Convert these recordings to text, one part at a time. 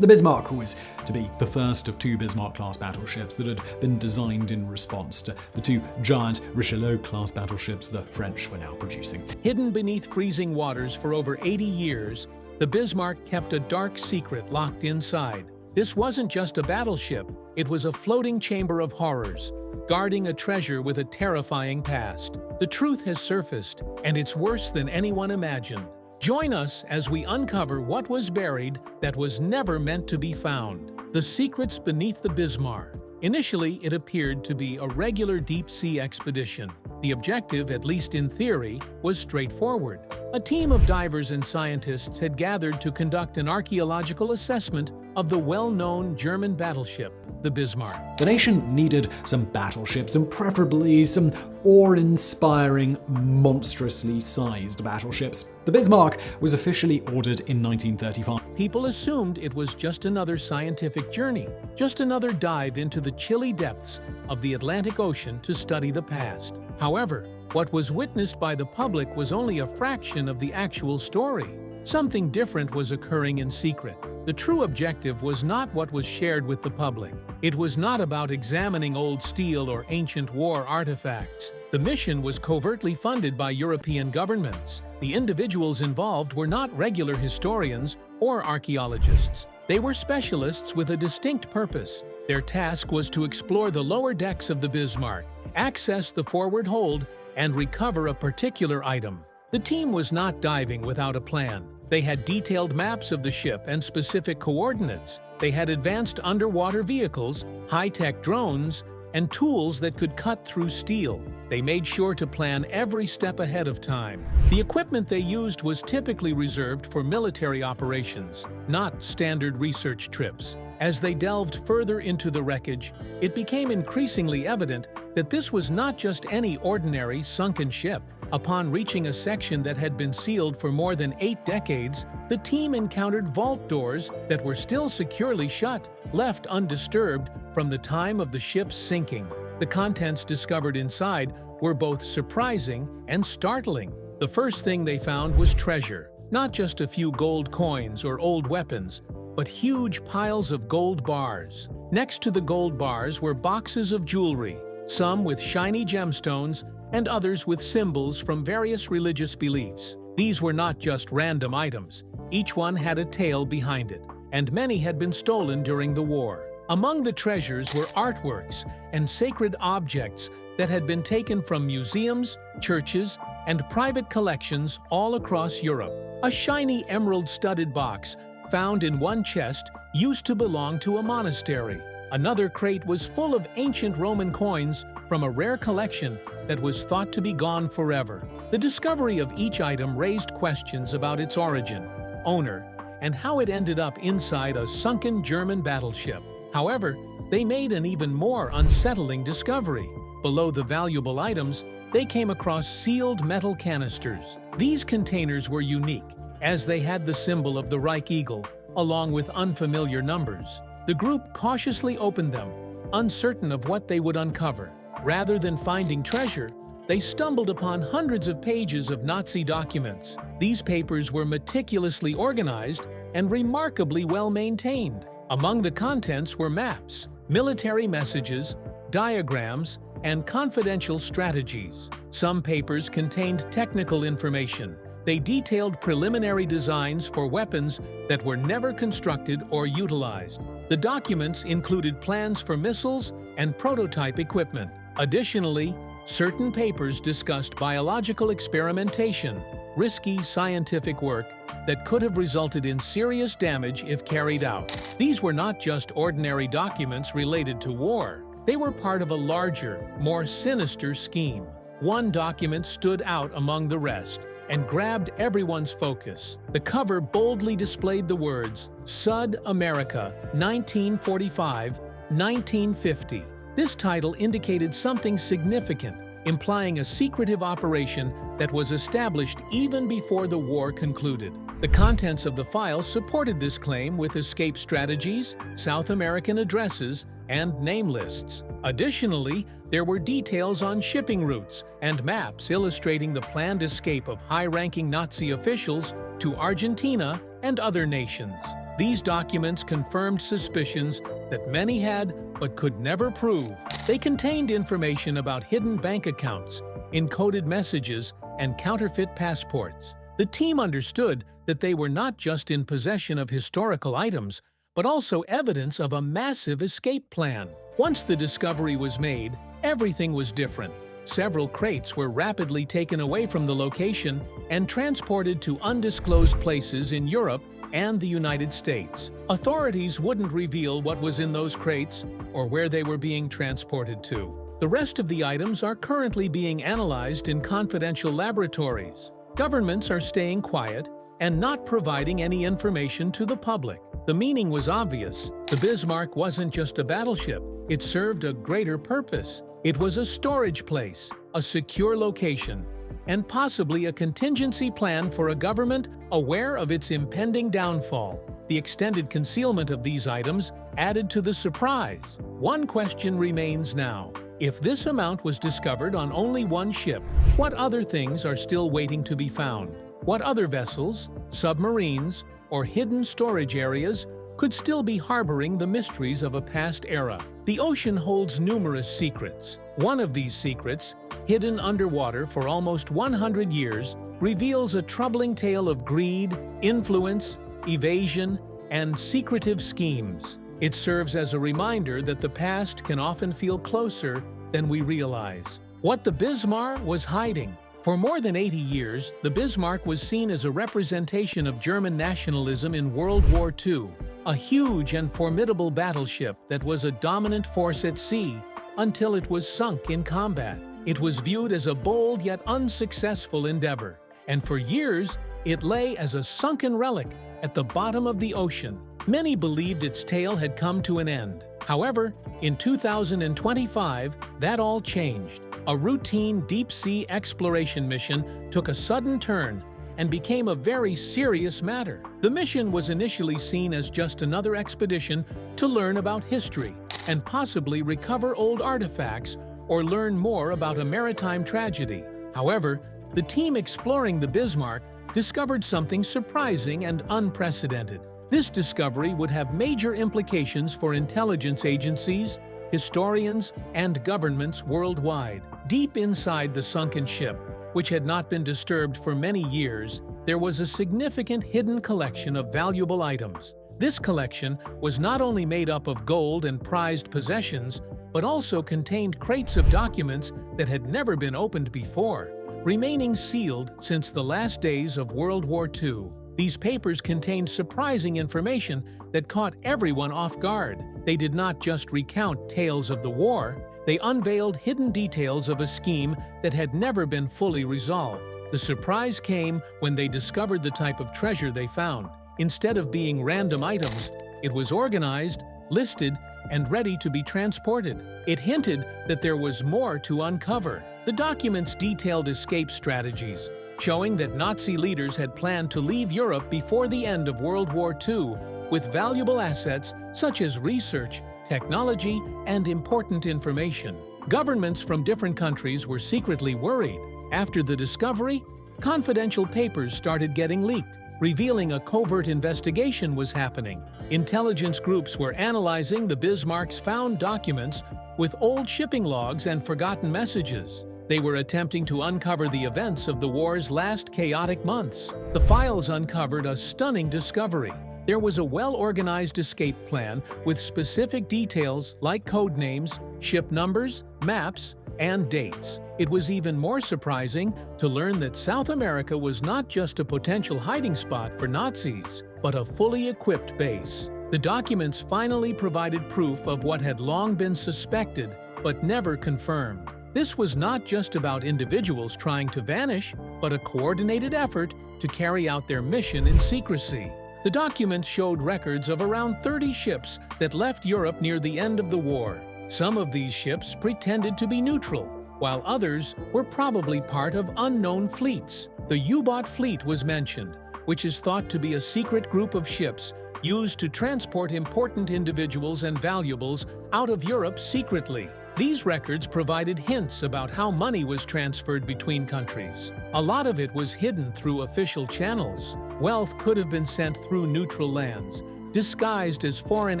The Bismarck was to be the first of 2 Bismarck-class battleships that had been designed in response to the 2 giant Richelieu-class battleships the French were now producing. Hidden beneath freezing waters for over 80 years, the Bismarck kept a dark secret locked inside. This wasn't just a battleship, it was a floating chamber of horrors, guarding a treasure with a terrifying past. The truth has surfaced, and it's worse than anyone imagined. Join us as we uncover what was buried that was never meant to be found. The secrets beneath the Bismarck. Initially, it appeared to be a regular deep-sea expedition. The objective, at least in theory, was straightforward. A team of divers and scientists had gathered to conduct an archaeological assessment of the well-known German battleship, the Bismarck. The nation needed some battleships, and preferably some awe-inspiring, monstrously sized battleships. The Bismarck was officially ordered in 1935. People assumed it was just another scientific journey, just another dive into the chilly depths of the Atlantic Ocean to study the past. However, what was witnessed by the public was only a fraction of the actual story. Something different was occurring in secret. The true objective was not what was shared with the public. It was not about examining old steel or ancient war artifacts. The mission was covertly funded by European governments. The individuals involved were not regular historians or archaeologists. They were specialists with a distinct purpose. Their task was to explore the lower decks of the Bismarck, access the forward hold, and recover a particular item. The team was not diving without a plan. They had detailed maps of the ship and specific coordinates. They had advanced underwater vehicles, high-tech drones, and tools that could cut through steel. They made sure to plan every step ahead of time. The equipment they used was typically reserved for military operations, not standard research trips. As they delved further into the wreckage, it became increasingly evident that this was not just any ordinary sunken ship. Upon reaching a section that had been sealed for more than 8 decades, the team encountered vault doors that were still securely shut, left undisturbed from the time of the ship's sinking. The contents discovered inside were both surprising and startling. The first thing they found was treasure, not just a few gold coins or old weapons, but huge piles of gold bars. Next to the gold bars were boxes of jewelry, some with shiny gemstones and others with symbols from various religious beliefs. These were not just random items. Each one had a tale behind it, and many had been stolen during the war. Among the treasures were artworks and sacred objects that had been taken from museums, churches, and private collections all across Europe. A shiny emerald-studded box found in one chest used to belong to a monastery. Another crate was full of ancient Roman coins from a rare collection that was thought to be gone forever. The discovery of each item raised questions about its origin, owner, and how it ended up inside a sunken German battleship. However, they made an even more unsettling discovery. Below the valuable items, they came across sealed metal canisters. These containers were unique, as they had the symbol of the Reich Eagle, along with unfamiliar numbers. The group cautiously opened them, uncertain of what they would uncover. Rather than finding treasure, they stumbled upon hundreds of pages of Nazi documents. These papers were meticulously organized and remarkably well maintained. Among the contents were maps, military messages, diagrams, and confidential strategies. Some papers contained technical information. They detailed preliminary designs for weapons that were never constructed or utilized. The documents included plans for missiles and prototype equipment. Additionally, certain papers discussed biological experimentation, risky scientific work that could have resulted in serious damage if carried out. These were not just ordinary documents related to war. They were part of a larger, more sinister scheme. One document stood out among the rest and grabbed everyone's focus. The cover boldly displayed the words, "Sud America, 1945-1950. This title indicated something significant, implying a secretive operation that was established even before the war concluded. The contents of the file supported this claim with escape strategies, South American addresses, and name lists. Additionally, there were details on shipping routes and maps illustrating the planned escape of high-ranking Nazi officials to Argentina and other nations. These documents confirmed suspicions that many had but could never prove. They contained information about hidden bank accounts, encoded messages, and counterfeit passports. The team understood that they were not just in possession of historical items, but also evidence of a massive escape plan. Once the discovery was made, everything was different. Several crates were rapidly taken away from the location and transported to undisclosed places in Europe and the United States. Authorities wouldn't reveal what was in those crates or where they were being transported to. The rest of the items are currently being analyzed in confidential laboratories. Governments are staying quiet and not providing any information to the public. The meaning was obvious. The Bismarck wasn't just a battleship. It served a greater purpose. It was a storage place, a secure location, and possibly a contingency plan for a government aware of its impending downfall. The extended concealment of these items added to the surprise. One question remains now. If this amount was discovered on only one ship, what other things are still waiting to be found? What other vessels, submarines, or hidden storage areas could still be harboring the mysteries of a past era? The ocean holds numerous secrets. One of these secrets, hidden underwater for almost 100 years, reveals a troubling tale of greed, influence, evasion, and secretive schemes. It serves as a reminder that the past can often feel closer than we realize. What the Bismarck was hiding. For more than 80 years, the Bismarck was seen as a representation of German nationalism in World War II, a huge and formidable battleship that was a dominant force at sea until it was sunk in combat. It was viewed as a bold yet unsuccessful endeavor, and for years, it lay as a sunken relic at the bottom of the ocean. Many believed its tale had come to an end. However, in 2025, that all changed. A routine deep-sea exploration mission took a sudden turn and became a very serious matter. The mission was initially seen as just another expedition to learn about history and possibly recover old artifacts or learn more about a maritime tragedy. However, the team exploring the Bismarck discovered something surprising and unprecedented. This discovery would have major implications for intelligence agencies, historians, and governments worldwide. Deep inside the sunken ship, which had not been disturbed for many years, there was a significant hidden collection of valuable items. This collection was not only made up of gold and prized possessions, but also contained crates of documents that had never been opened before, remaining sealed since the last days of World War II. These papers contained surprising information that caught everyone off guard. They did not just recount tales of the war, they unveiled hidden details of a scheme that had never been fully resolved. The surprise came when they discovered the type of treasure they found. Instead of being random items, it was organized, listed, and ready to be transported. It hinted that there was more to uncover. The documents detailed escape strategies, showing that Nazi leaders had planned to leave Europe before the end of World War II with valuable assets such as research, technology, and important information. Governments from different countries were secretly worried. After the discovery, confidential papers started getting leaked, revealing a covert investigation was happening. Intelligence groups were analyzing the Bismarck's found documents with old shipping logs and forgotten messages. They were attempting to uncover the events of the war's last chaotic months. The files uncovered a stunning discovery. There was a well-organized escape plan with specific details like code names, ship numbers, maps, and dates. It was even more surprising to learn that South America was not just a potential hiding spot for Nazis, but a fully equipped base. The documents finally provided proof of what had long been suspected, but never confirmed. This was not just about individuals trying to vanish, but a coordinated effort to carry out their mission in secrecy. The documents showed records of around 30 ships that left Europe near the end of the war. Some of these ships pretended to be neutral, while others were probably part of unknown fleets. The U-boat fleet was mentioned, which is thought to be a secret group of ships used to transport important individuals and valuables out of Europe secretly. These records provided hints about how money was transferred between countries. A lot of it was hidden through official channels. Wealth could have been sent through neutral lands, disguised as foreign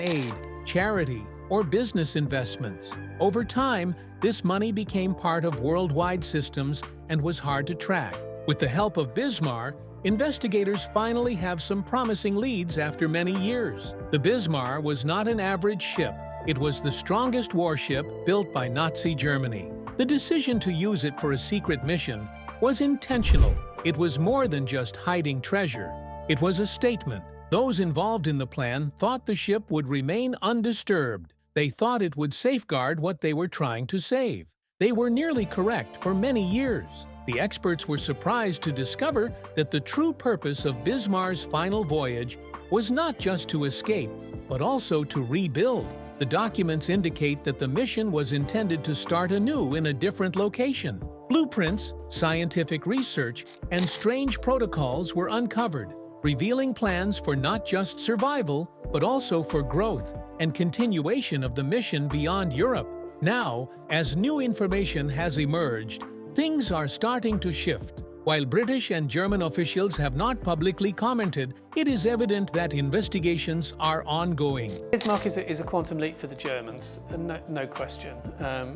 aid, charity, or business investments. Over time, this money became part of worldwide systems and was hard to track. With the help of Bismarck, investigators finally have some promising leads after many years. The Bismarck was not an average ship. It was the strongest warship built by Nazi Germany. The decision to use it for a secret mission was intentional. It was more than just hiding treasure. It was a statement. Those involved in the plan thought the ship would remain undisturbed. They thought it would safeguard what they were trying to save. They were nearly correct for many years. The experts were surprised to discover that the true purpose of Bismarck's final voyage was not just to escape, but also to rebuild. The documents indicate that the mission was intended to start anew in a different location. Blueprints, scientific research, and strange protocols were uncovered, revealing plans for not just survival, but also for growth and continuation of the mission beyond Europe. Now, as new information has emerged, things are starting to shift. While British and German officials have not publicly commented, it is evident that investigations are ongoing. Bismarck is a quantum leap for the Germans, no question.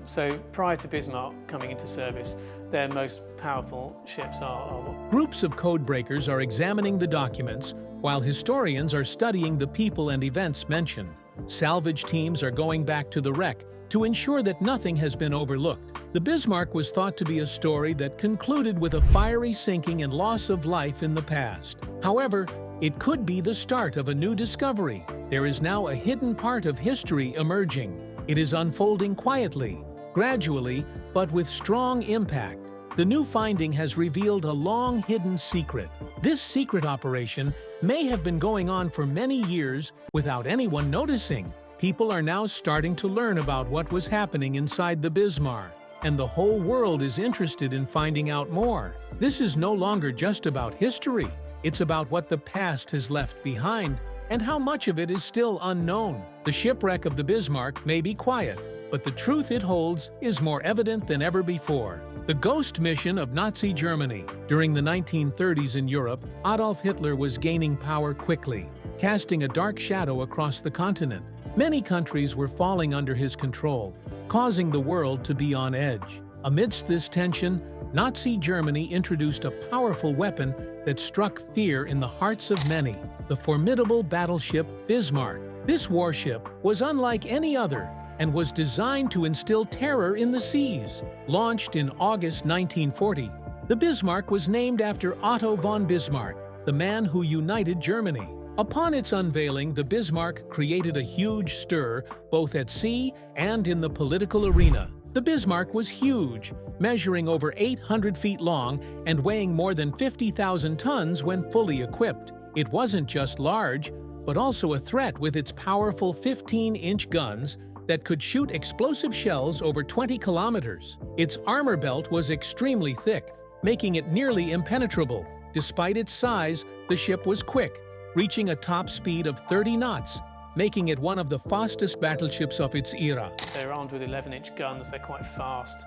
So prior to Bismarck coming into service, their most powerful ships are Groups of codebreakers are examining the documents, while historians are studying the people and events mentioned. Salvage teams are going back to the wreck to ensure that nothing has been overlooked. The Bismarck was thought to be a story that concluded with a fiery sinking and loss of life in the past. However, it could be the start of a new discovery. There is now a hidden part of history emerging. It is unfolding quietly, gradually, but with strong impact. The new finding has revealed a long-hidden secret. This secret operation may have been going on for many years without anyone noticing. People are now starting to learn about what was happening inside the Bismarck, and the whole world is interested in finding out more. This is no longer just about history. It's about what the past has left behind and how much of it is still unknown. The shipwreck of the Bismarck may be quiet, but the truth it holds is more evident than ever before. The ghost mission of Nazi Germany. During the 1930s in Europe, Adolf Hitler was gaining power quickly, casting a dark shadow across the continent. Many countries were falling under his control, causing the world to be on edge. Amidst this tension, Nazi Germany introduced a powerful weapon that struck fear in the hearts of many: the formidable battleship Bismarck. This warship was unlike any other and was designed to instill terror in the seas. Launched in August 1940, the Bismarck was named after Otto von Bismarck, the man who united Germany. Upon its unveiling, the Bismarck created a huge stir both at sea and in the political arena. The Bismarck was huge, measuring over 800 feet long and weighing more than 50,000 tons when fully equipped. It wasn't just large, but also a threat with its powerful 15-inch guns that could shoot explosive shells over 20 kilometers. Its armor belt was extremely thick, making it nearly impenetrable. Despite its size, the ship was quick, reaching a top speed of 30 knots, making it one of the fastest battleships of its era. They're armed with 11-inch guns, they're quite fast,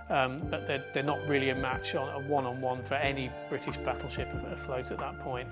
but they're not really a match on a one-on-one for any British battleship afloat at that point.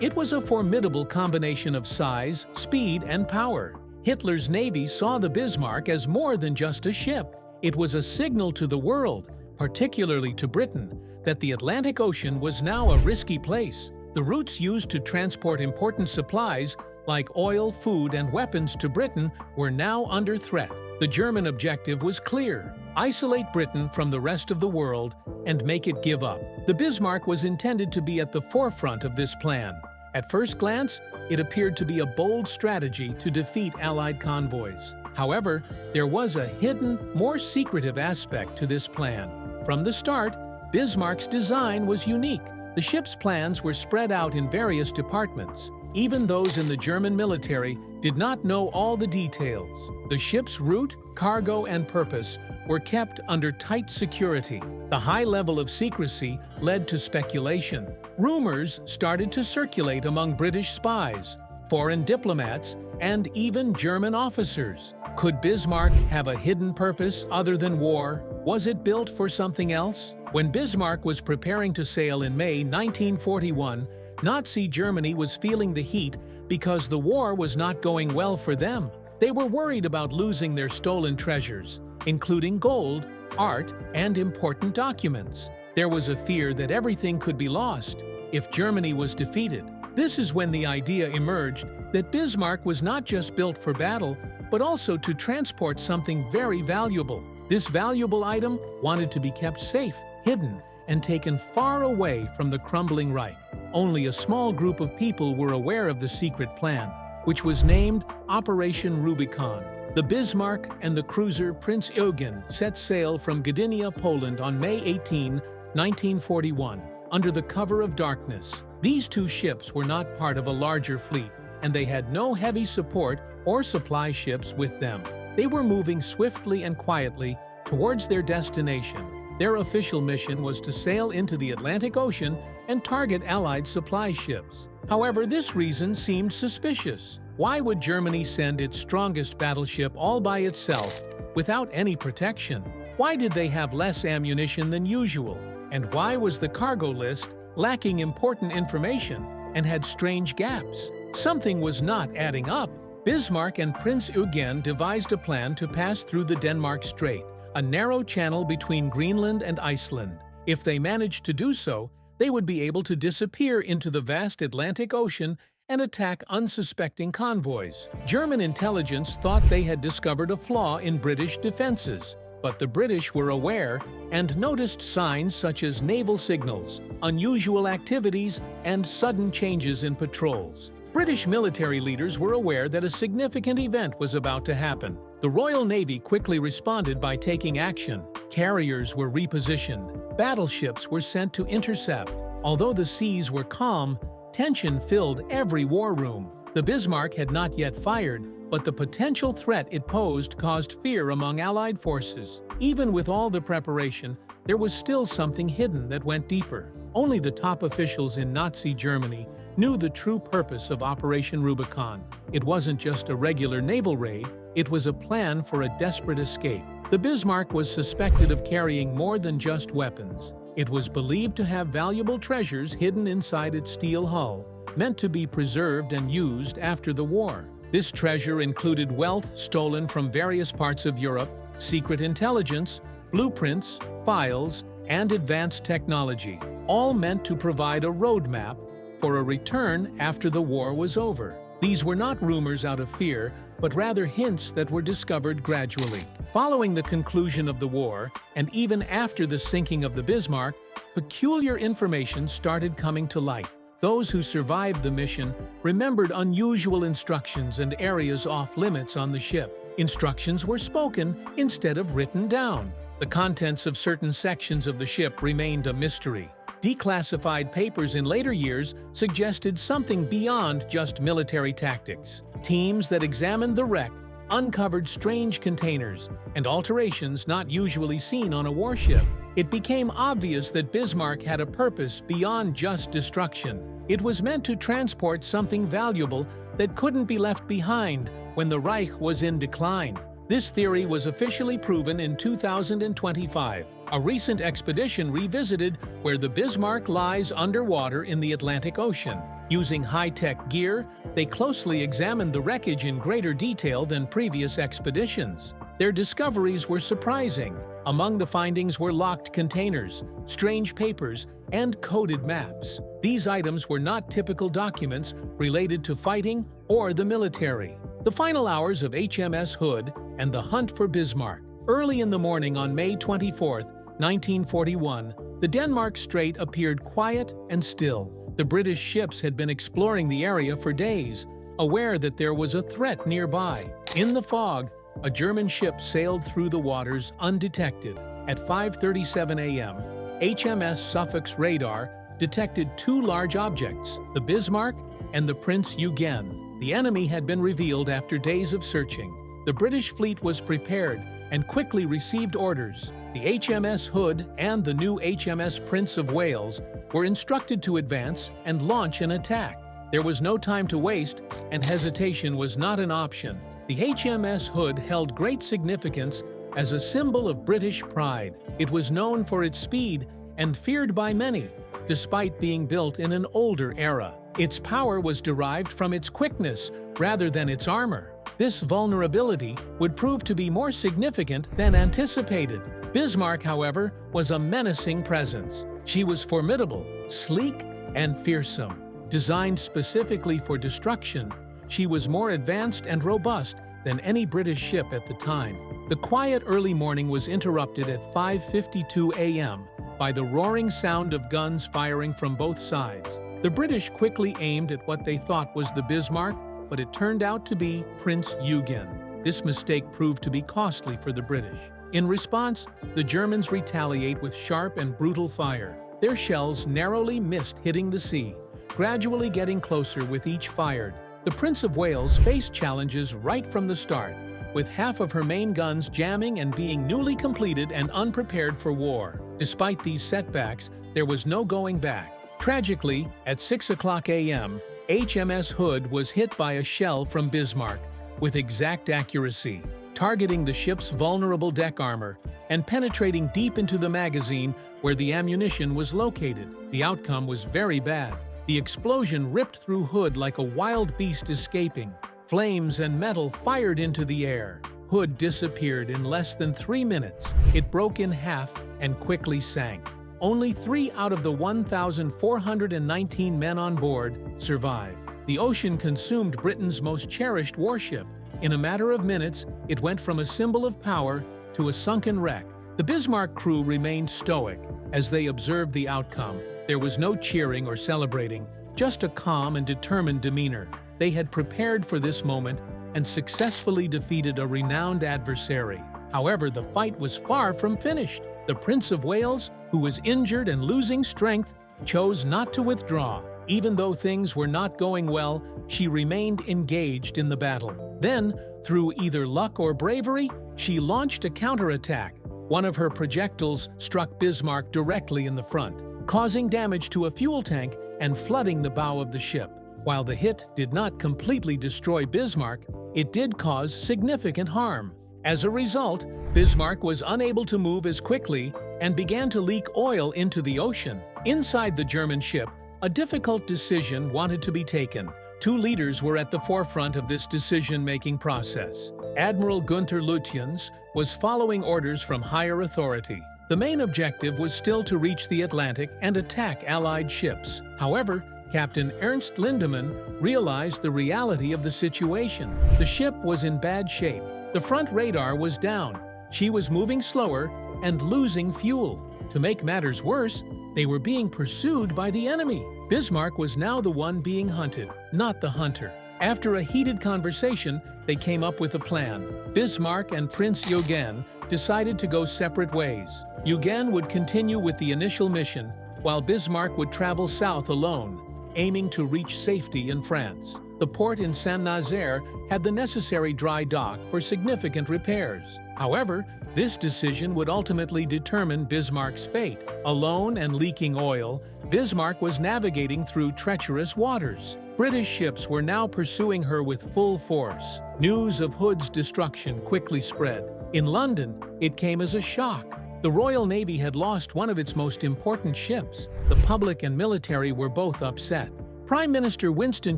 It was a formidable combination of size, speed, and power. Hitler's navy saw the Bismarck as more than just a ship. It was a signal to the world, particularly to Britain, that the Atlantic Ocean was now a risky place. The routes used to transport important supplies, like oil, food, and weapons to Britain, were now under threat. The German objective was clear: isolate Britain from the rest of the world and make it give up. The Bismarck was intended to be at the forefront of this plan. At first glance, it appeared to be a bold strategy to defeat Allied convoys. However, there was a hidden, more secretive aspect to this plan. From the start, Bismarck's design was unique. The ship's plans were spread out in various departments. Even those in the German military did not know all the details. The ship's route, cargo, and purpose were kept under tight security. The high level of secrecy led to speculation. Rumors started to circulate among British spies, foreign diplomats, and even German officers. Could Bismarck have a hidden purpose other than war? Was it built for something else? When Bismarck was preparing to sail in May 1941, Nazi Germany was feeling the heat because the war was not going well for them. They were worried about losing their stolen treasures, including gold, art, and important documents. There was a fear that everything could be lost if Germany was defeated. This is when the idea emerged that Bismarck was not just built for battle, but also to transport something very valuable. This valuable item wanted to be kept safe, hidden, and taken far away from the crumbling Reich. Only a small group of people were aware of the secret plan, which was named Operation Rubicon. The Bismarck and the cruiser Prince Eugen set sail from Gdynia, Poland on May 18, 1941, under the cover of darkness. These two ships were not part of a larger fleet, and they had no heavy support or supply ships with them. They were moving swiftly and quietly towards their destination. Their official mission was to sail into the Atlantic Ocean and target Allied supply ships. However, this reason seemed suspicious. Why would Germany send its strongest battleship all by itself, without any protection? Why did they have less ammunition than usual? And why was the cargo list lacking important information and had strange gaps? Something was not adding up. Bismarck and Prince Eugen devised a plan to pass through the Denmark Strait, a narrow channel between Greenland and Iceland. If they managed to do so, they would be able to disappear into the vast Atlantic Ocean and attack unsuspecting convoys. German intelligence thought they had discovered a flaw in British defenses, but the British were aware and noticed signs such as naval signals, unusual activities, and sudden changes in patrols. British military leaders were aware that a significant event was about to happen. The Royal Navy quickly responded by taking action. Carriers were repositioned. Battleships were sent to intercept. Although the seas were calm, tension filled every war room. The Bismarck had not yet fired, but the potential threat it posed caused fear among Allied forces. Even with all the preparation, there was still something hidden that went deeper. Only the top officials in Nazi Germany knew the true purpose of Operation Rubicon. It wasn't just a regular naval raid, it was a plan for a desperate escape. The Bismarck was suspected of carrying more than just weapons. It was believed to have valuable treasures hidden inside its steel hull, meant to be preserved and used after the war. This treasure included wealth stolen from various parts of Europe, secret intelligence, blueprints, files, and advanced technology, all meant to provide a roadmap for a return after the war was over. These were not rumors out of fear, but rather hints that were discovered gradually. Following the conclusion of the war, and even after the sinking of the Bismarck, peculiar information started coming to light. Those who survived the mission remembered unusual instructions and areas off-limits on the ship. Instructions were spoken instead of written down. The contents of certain sections of the ship remained a mystery. Declassified papers in later years suggested something beyond just military tactics. Teams that examined the wreck uncovered strange containers and alterations not usually seen on a warship. It became obvious that Bismarck had a purpose beyond just destruction. It was meant to transport something valuable that couldn't be left behind when the Reich was in decline. This theory was officially proven in 2025. A recent expedition revisited where the Bismarck lies underwater in the Atlantic Ocean. Using high-tech gear, they closely examined the wreckage in greater detail than previous expeditions. Their discoveries were surprising. Among the findings were locked containers, strange papers, and coded maps. These items were not typical documents related to fighting or the military. The final hours of HMS Hood and the hunt for Bismarck. Early in the morning on May 24, 1941, the Denmark Strait appeared quiet and still. The British ships had been exploring the area for days, aware that there was a threat nearby. In the fog, a German ship sailed through the waters undetected. At 5:37 a.m., HMS Suffolk's radar detected two large objects, the Bismarck and the Prince Eugen. The enemy had been revealed after days of searching. The British fleet was prepared and quickly received orders. The HMS Hood and the new HMS Prince of Wales were instructed to advance and launch an attack. There was no time to waste, and hesitation was not an option. The HMS Hood held great significance as a symbol of British pride. It was known for its speed and feared by many, despite being built in an older era. Its power was derived from its quickness rather than its armor. This vulnerability would prove to be more significant than anticipated. Bismarck, however, was a menacing presence. She was formidable, sleek, and fearsome. Designed specifically for destruction, she was more advanced and robust than any British ship at the time. The quiet early morning was interrupted at 5:52 a.m. by the roaring sound of guns firing from both sides. The British quickly aimed at what they thought was the Bismarck, but it turned out to be Prince Eugen. This mistake proved to be costly for the British. In response, the Germans retaliate with sharp and brutal fire. Their shells narrowly missed hitting the sea, gradually getting closer with each fired. The Prince of Wales faced challenges right from the start, with half of her main guns jamming and being newly completed and unprepared for war. Despite these setbacks, there was no going back. Tragically, at 6 a.m., HMS Hood was hit by a shell from Bismarck with exact accuracy, targeting the ship's vulnerable deck armor and penetrating deep into the magazine where the ammunition was located. The outcome was very bad. The explosion ripped through Hood like a wild beast escaping. Flames and metal fired into the air. Hood disappeared in less than 3 minutes. It broke in half and quickly sank. Only 3 out of the 1,419 men on board survived. The ocean consumed Britain's most cherished warship. In a matter of minutes, it went from a symbol of power to a sunken wreck. The Bismarck crew remained stoic as they observed the outcome. There was no cheering or celebrating, just a calm and determined demeanor. They had prepared for this moment and successfully defeated a renowned adversary. However, the fight was far from finished. The Prince of Wales, who was injured and losing strength, chose not to withdraw. Even though things were not going well, she remained engaged in the battle. Then, through either luck or bravery, she launched a counterattack. One of her projectiles struck Bismarck directly in the front, causing damage to a fuel tank and flooding the bow of the ship. While the hit did not completely destroy Bismarck, it did cause significant harm. As a result, Bismarck was unable to move as quickly and began to leak oil into the ocean. Inside the German ship, a difficult decision wanted to be taken. 2 leaders were at the forefront of this decision-making process. Admiral Gunther Lütjens was following orders from higher authority. The main objective was still to reach the Atlantic and attack Allied ships. However, Captain Ernst Lindemann realized the reality of the situation. The ship was in bad shape. The front radar was down. She was moving slower and losing fuel. To make matters worse, they were being pursued by the enemy. Bismarck was now the one being hunted, not the hunter. After a heated conversation, they came up with a plan. Bismarck and Prince Eugen decided to go separate ways. Eugen would continue with the initial mission, while Bismarck would travel south alone, aiming to reach safety in France. The port in Saint-Nazaire had the necessary dry dock for significant repairs. However, this decision would ultimately determine Bismarck's fate. Alone and leaking oil, Bismarck was navigating through treacherous waters. British ships were now pursuing her with full force. News of Hood's destruction quickly spread. In London, it came as a shock. The Royal Navy had lost one of its most important ships. The public and military were both upset. Prime Minister Winston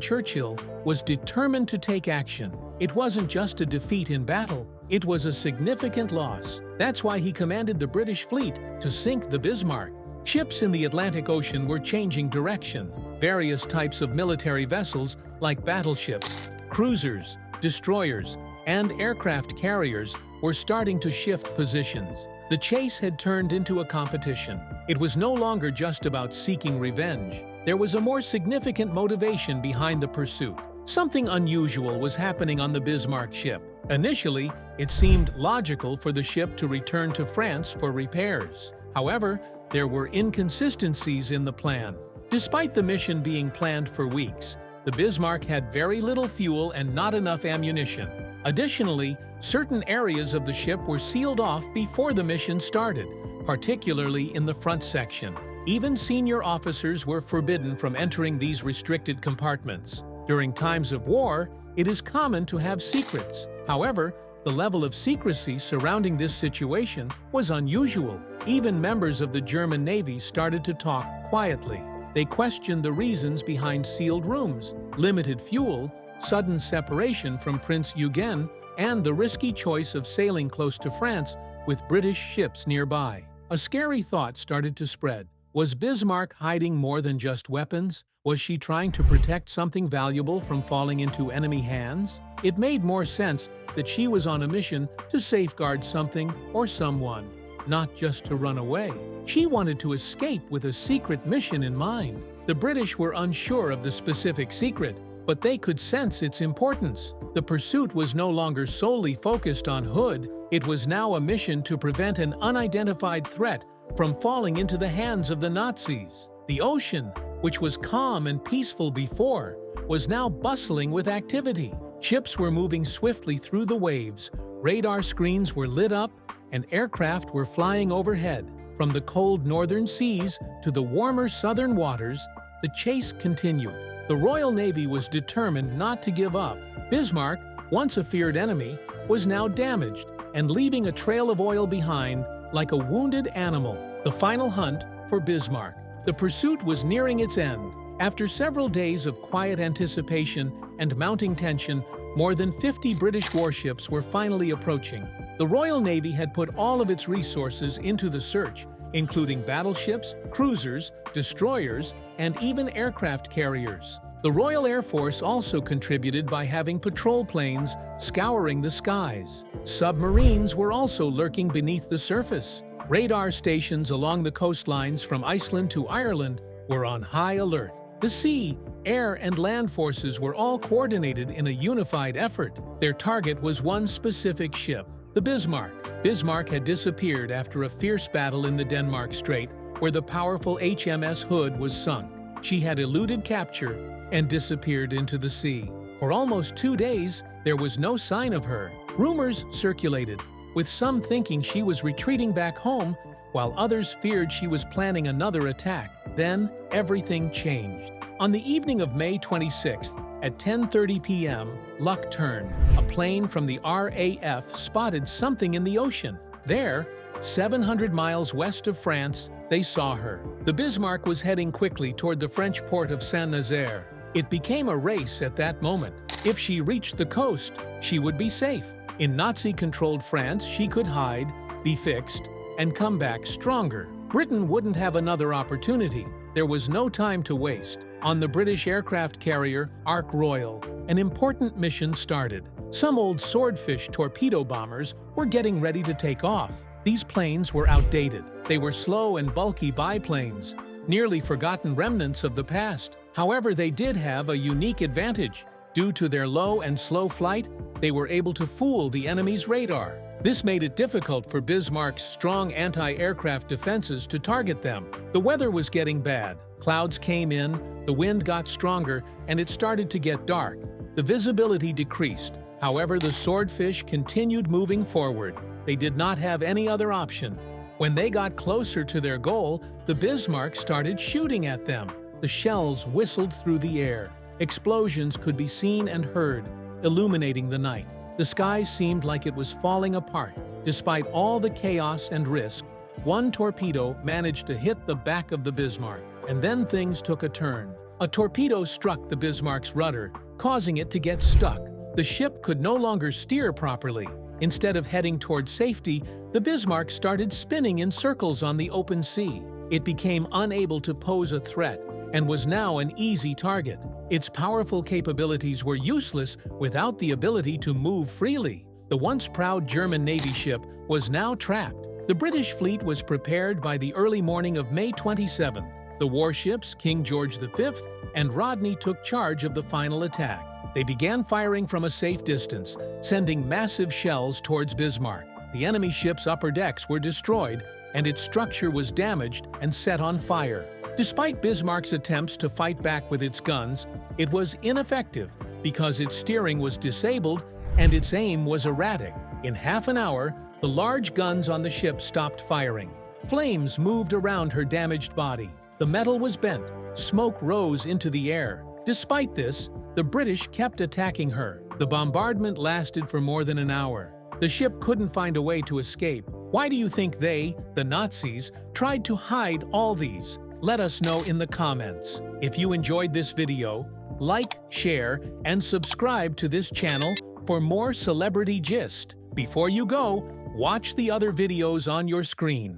Churchill was determined to take action. It wasn't just a defeat in battle, it was a significant loss. That's why he commanded the British fleet to sink the Bismarck. Ships in the Atlantic Ocean were changing direction. Various types of military vessels, like battleships, cruisers, destroyers, and aircraft carriers, were starting to shift positions. The chase had turned into a competition. It was no longer just about seeking revenge. There was a more significant motivation behind the pursuit. Something unusual was happening on the Bismarck ship. Initially, it seemed logical for the ship to return to France for repairs. However, there were inconsistencies in the plan. Despite the mission being planned for weeks, the Bismarck had very little fuel and not enough ammunition. Additionally, certain areas of the ship were sealed off before the mission started, particularly in the front section. Even senior officers were forbidden from entering these restricted compartments. During times of war, it is common to have secrets. However, the level of secrecy surrounding this situation was unusual. Even members of the German Navy started to talk quietly. They questioned the reasons behind sealed rooms, limited fuel, sudden separation from Prince Eugen, and the risky choice of sailing close to France with British ships nearby. A scary thought started to spread. Was Bismarck hiding more than just weapons? Was she trying to protect something valuable from falling into enemy hands? It made more sense that she was on a mission to safeguard something or someone, not just to run away. She wanted to escape with a secret mission in mind. The British were unsure of the specific secret, but they could sense its importance. The pursuit was no longer solely focused on Hood. It was now a mission to prevent an unidentified threat from falling into the hands of the Nazis. The ocean, which was calm and peaceful before, was now bustling with activity. Ships were moving swiftly through the waves, radar screens were lit up, and aircraft were flying overhead. From the cold northern seas to the warmer southern waters, the chase continued. The Royal Navy was determined not to give up. Bismarck, once a feared enemy, was now damaged and leaving a trail of oil behind like a wounded animal. The final hunt for Bismarck. The pursuit was nearing its end. After several days of quiet anticipation and mounting tension, more than 50 British warships were finally approaching. The Royal Navy had put all of its resources into the search, including battleships, cruisers, destroyers, and even aircraft carriers. The Royal Air Force also contributed by having patrol planes scouring the skies. Submarines were also lurking beneath the surface. Radar stations along the coastlines from Iceland to Ireland were on high alert. The sea, air, and land forces were all coordinated in a unified effort. Their target was one specific ship, the Bismarck. Bismarck had disappeared after a fierce battle in the Denmark Strait, where the powerful HMS Hood was sunk. She had eluded capture and disappeared into the sea. For almost 2 days, there was no sign of her. Rumors circulated, with some thinking she was retreating back home, while others feared she was planning another attack. Then, everything changed. On the evening of May 26th, at 10:30 p.m., luck turned. A plane from the RAF spotted something in the ocean. There, 700 miles west of France, they saw her. The Bismarck was heading quickly toward the French port of Saint-Nazaire. It became a race at that moment. If she reached the coast, she would be safe. In Nazi-controlled France, she could hide, be fixed, and come back stronger. Britain wouldn't have another opportunity. There was no time to waste. On the British aircraft carrier Ark Royal, an important mission started. Some old swordfish torpedo bombers were getting ready to take off. These planes were outdated. They were slow and bulky biplanes, nearly forgotten remnants of the past. However, they did have a unique advantage. Due to their low and slow flight, they were able to fool the enemy's radar. This made it difficult for Bismarck's strong anti-aircraft defenses to target them. The weather was getting bad. Clouds came in, the wind got stronger, and it started to get dark. The visibility decreased. However, the swordfish continued moving forward. They did not have any other option. When they got closer to their goal, the Bismarck started shooting at them. The shells whistled through the air. Explosions could be seen and heard, illuminating the night. The sky seemed like it was falling apart. Despite all the chaos and risk, one torpedo managed to hit the back of the Bismarck, and then things took a turn. A torpedo struck the Bismarck's rudder, causing it to get stuck. The ship could no longer steer properly. Instead of heading toward safety, the Bismarck started spinning in circles on the open sea. It became unable to pose a threat and was now an easy target. Its powerful capabilities were useless without the ability to move freely. The once proud German Navy ship was now trapped. The British fleet was prepared by the early morning of May 27th. The warships King George V and Rodney took charge of the final attack. They began firing from a safe distance, sending massive shells towards Bismarck. The enemy ship's upper decks were destroyed, and its structure was damaged and set on fire. Despite Bismarck's attempts to fight back with its guns, it was ineffective because its steering was disabled and its aim was erratic. In half an hour, the large guns on the ship stopped firing. Flames moved around her damaged body. The metal was bent. Smoke rose into the air. Despite this, the British kept attacking her. The bombardment lasted for more than an hour. The ship couldn't find a way to escape. Why do you think they, the Nazis, tried to hide all these? Let us know in the comments. If you enjoyed this video, like, share, and subscribe to this channel for more celebrity gist. Before you go, watch the other videos on your screen.